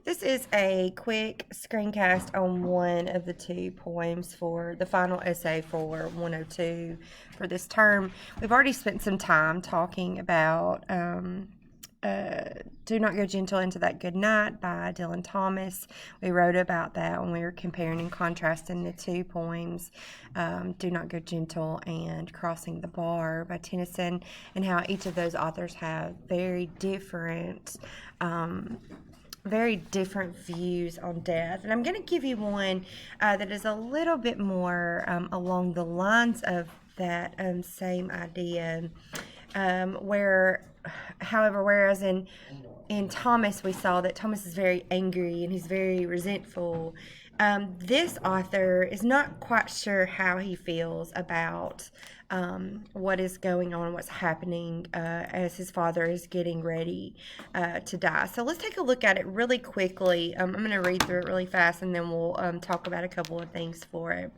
This is a quick screencast on one of the two poems for the final essay for 102 for this term. We've already spent some time talking about Do Not Go Gentle Into That Good Night by Dylan Thomas. We wrote about that when we were comparing and contrasting the two poems, Do Not Go Gentle and Crossing the Bar by Tennyson, and how each of those authors have very different views on death. And I'm going to give you one that is a little bit more along the lines of that same idea, whereas in Thomas we saw that Thomas is very angry and he's very resentful. This author is not quite sure how he feels about what is going on, what's happening as his father is getting ready to die. So let's take a look at it really quickly. I'm going to read through it really fast, and then we'll talk about a couple of things for it.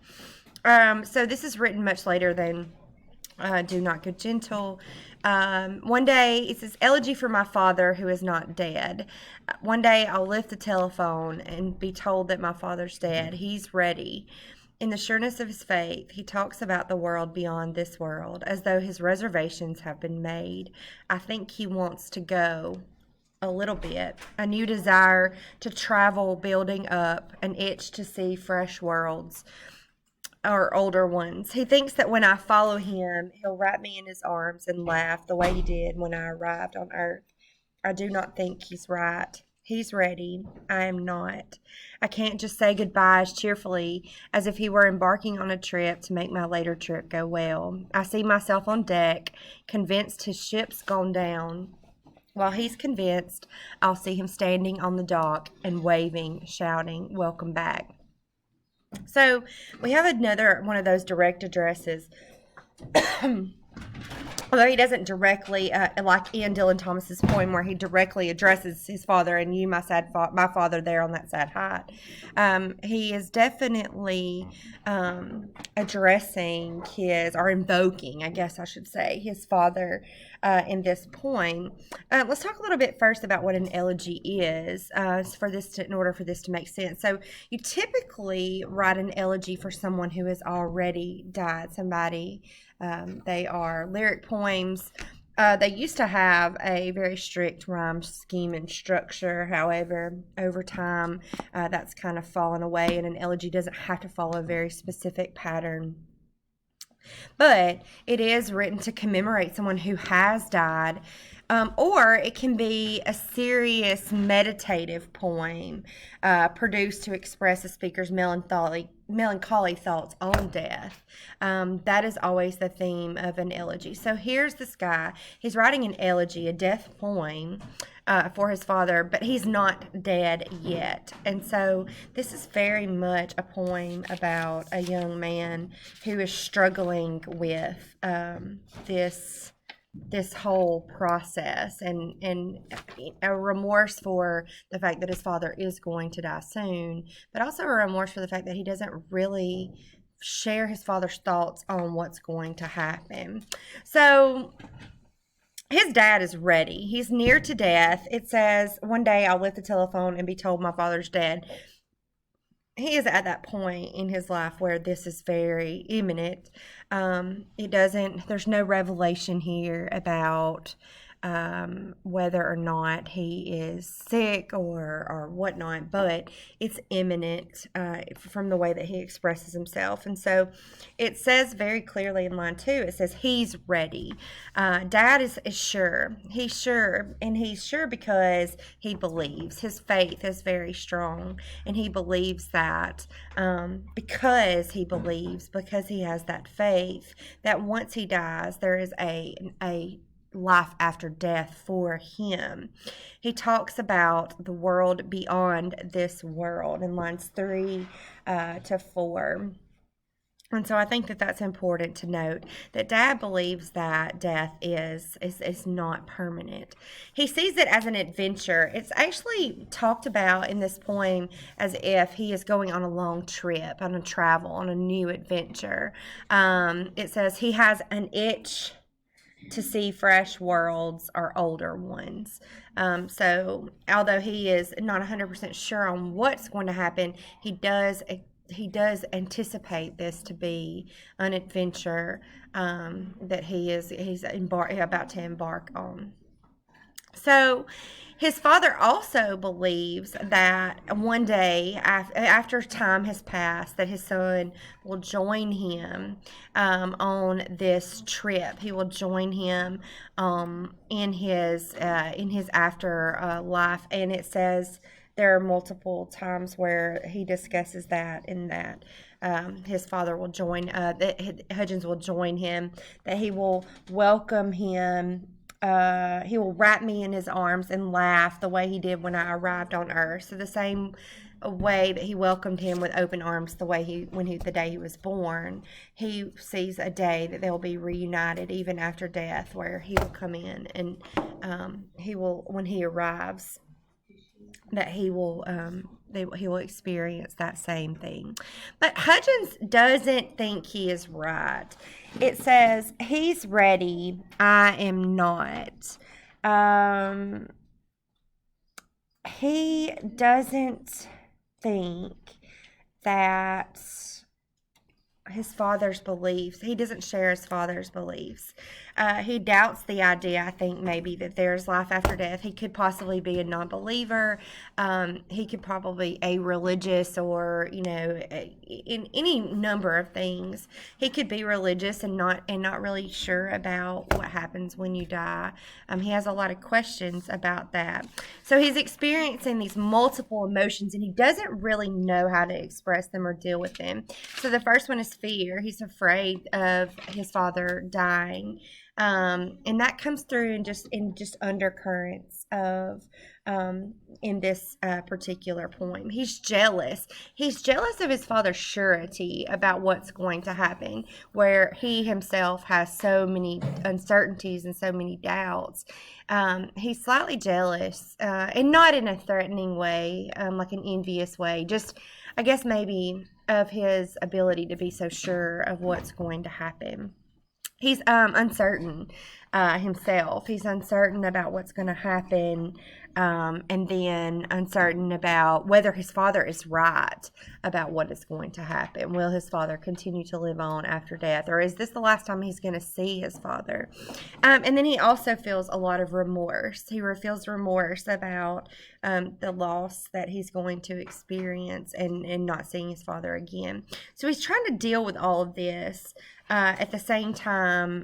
So this is written much later than Do Not Go Gentle. One day, it says, Elegy for my father who is not dead. One day I'll lift the telephone and be told that my father's dead. He's ready. In the sureness of his faith, he talks about the world beyond this world, as though his reservations have been made. I think he wants to go a little bit, a new desire to travel building up, an itch to see fresh worlds or older ones. He thinks that when I follow him, he'll wrap me in his arms and laugh the way he did when I arrived on earth. I do not think he's right. He's ready. I am not. I can't just say goodbye as cheerfully as if he were embarking on a trip to make my later trip go well. I see myself on deck, convinced his ship's gone down. While he's convinced, I'll see him standing on the dock and waving, shouting, "Welcome back." So we have another one of those direct addresses. Although he doesn't directly, like in Dylan Thomas's poem, where he directly addresses his father and you, my father, there on that sad height. He is definitely addressing or invoking, I guess I should say, his father in this poem. Let's talk a little bit first about what an elegy is, in order for this to make sense. So you typically write an elegy for someone who has already died, somebody. They are lyric poems. They used to have a very strict rhyme scheme and structure. However, over time, that's kind of fallen away, and an elegy doesn't have to follow a very specific pattern. But it is written to commemorate someone who has died, or it can be a serious meditative poem produced to express a speaker's melancholy thoughts on death. That is always the theme of an elegy. So here's this guy. He's writing an elegy, a death poem, for his father, but he's not dead yet. And so this is very much a poem about a young man who is struggling with this whole process and a remorse for the fact that his father is going to die soon, but also a remorse for the fact that he doesn't really share his father's thoughts on what's going to happen. So his dad is ready. He's near to death. It says, one day I'll lift the telephone and be told my father's dead. He is at that point in his life where this is very imminent. There's no revelation here about whether or not he is sick or whatnot, but it's imminent from the way that he expresses himself. And so it says very clearly in line 2, it says he's ready. Dad is sure. He's sure, and he's sure because he believes. His faith is very strong, and he believes that because he has that faith, that once he dies, there is a life after death for him. He talks about the world beyond this world in lines 3 to 4. And so I think that that's important to note, that Dad believes that death is not permanent. He sees it as an adventure. It's actually talked about in this poem as if he is going on a long trip, on a travel, on a new adventure. It says he has an itch to see fresh worlds or older ones. So although he is not 100% sure on what's going to happen, he does anticipate this to be an adventure that he's about to embark on. So his father also believes that one day after time has passed, that his son will join him on this trip. He will join him in his after life, and it says there are multiple times where he discusses that, in that his father will join, that Hudgens will join him, that he will welcome him. He will wrap me in his arms and laugh the way he did when I arrived on Earth. So the same way that he welcomed him with open arms, the way the day he was born, he sees a day that they'll be reunited even after death, where he will come in and he will, when he arrives, that he will experience that same thing. But Hudgens doesn't think he is right. It says he's ready, I am not. He doesn't think that his father's beliefs, he doesn't share his father's beliefs. He doubts the idea, I think, maybe that there's life after death. He could possibly be a non-believer. He could probably a religious, or in any number of things. He could be religious and not really sure about what happens when you die. He has a lot of questions about that. So he's experiencing these multiple emotions, and he doesn't really know how to express them or deal with them. So the first one is fear. He's afraid of his father dying. And that comes through in just undercurrents of in this particular poem. He's jealous. He's jealous of his father's surety about what's going to happen, where he himself has so many uncertainties and so many doubts. He's slightly jealous, and not in a threatening way, like an envious way. Just, I guess, maybe of his ability to be so sure of what's going to happen. He's uncertain himself. He's uncertain about what's going to happen, and then uncertain about whether his father is right about what is going to happen. Will his father continue to live on after death, or is this the last time he's going to see his father? And then he also feels a lot of remorse. He feels remorse about the loss that he's going to experience, and not seeing his father again. So he's trying to deal with all of this at the same time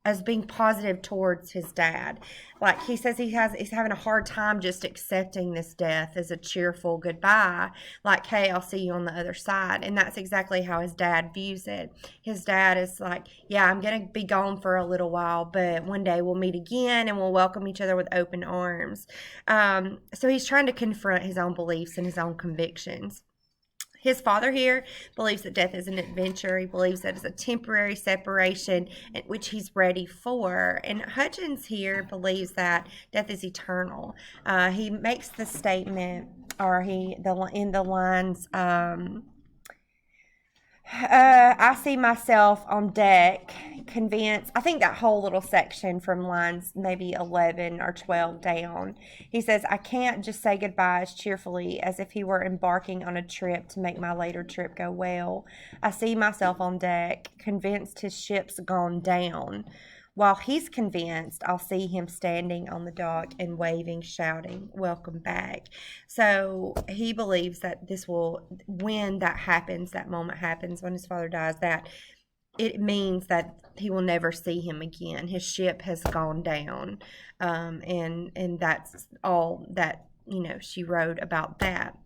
as being positive towards his dad. Like he says, he's having a hard time just accepting this death as a cheerful goodbye. Like, hey, I'll see you on the other side. And that's exactly how his dad views it. His dad is like, yeah, I'm going to be gone for a little while, but one day we'll meet again and we'll welcome each other with open arms. So he's trying to confront his own beliefs and his own convictions. His father here believes that death is an adventure. He believes that it's a temporary separation, which he's ready for. And Hudgens here believes that death is eternal. He makes the statement, or in the lines, I see myself on deck, convinced. I think that whole little section from lines maybe 11 or 12 down. He says, I can't just say goodbye as cheerfully as if he were embarking on a trip to make my later trip go well. I see myself on deck, convinced his ship's gone down. While he's convinced, I'll see him standing on the dock and waving, shouting, welcome back. So he believes that when that happens, that moment happens, when his father dies, that it means that he will never see him again. His ship has gone down. And that's all that, she wrote about that.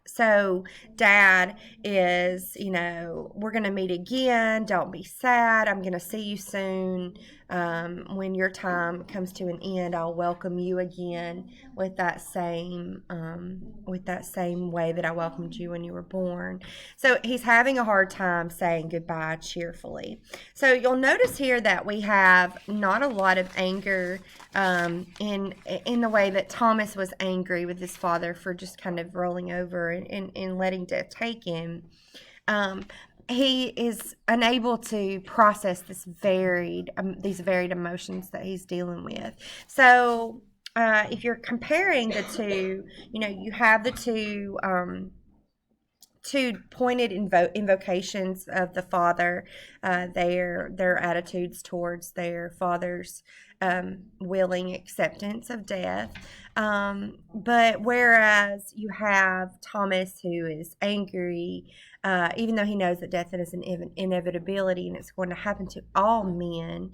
So Dad is, we're going to meet again. Don't be sad. I'm going to see you soon. When your time comes to an end, I'll welcome you again with that same way that I welcomed you when you were born. So he's having a hard time saying goodbye cheerfully. So you'll notice here that we have not a lot of anger in the way that Thomas was angry with his father for just kind of rolling over and letting death take him. he is unable to process these varied emotions that he's dealing with. So if you're comparing the two, you have the two pointed invocations of the Father, their attitudes towards their Father's willing acceptance of death. But whereas you have Thomas, who is angry, even though he knows that death is an inevitability and it's going to happen to all men,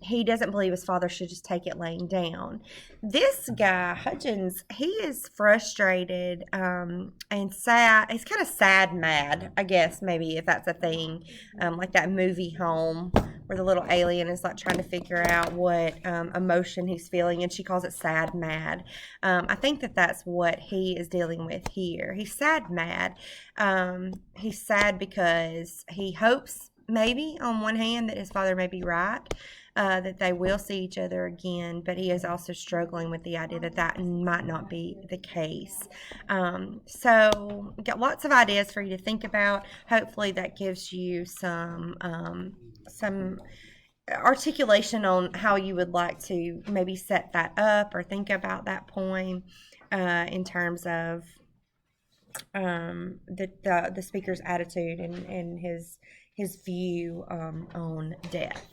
he doesn't believe his father should just take it laying down. This guy, Hudgens, he is frustrated and sad. He's kind of sad mad, I guess, maybe if that's a thing. Like that movie Home, where the little alien is like trying to figure out what emotion he's feeling, and she calls it sad mad. I think that that's what he is dealing with here. He's sad mad. He's sad because he hopes, maybe on one hand, that his father may be right, that they will see each other again, but he is also struggling with the idea that that might not be the case. So, got lots of ideas for you to think about. Hopefully, that gives you some articulation on how you would like to maybe set that up or think about that poem in terms of the speaker's attitude and his view on death.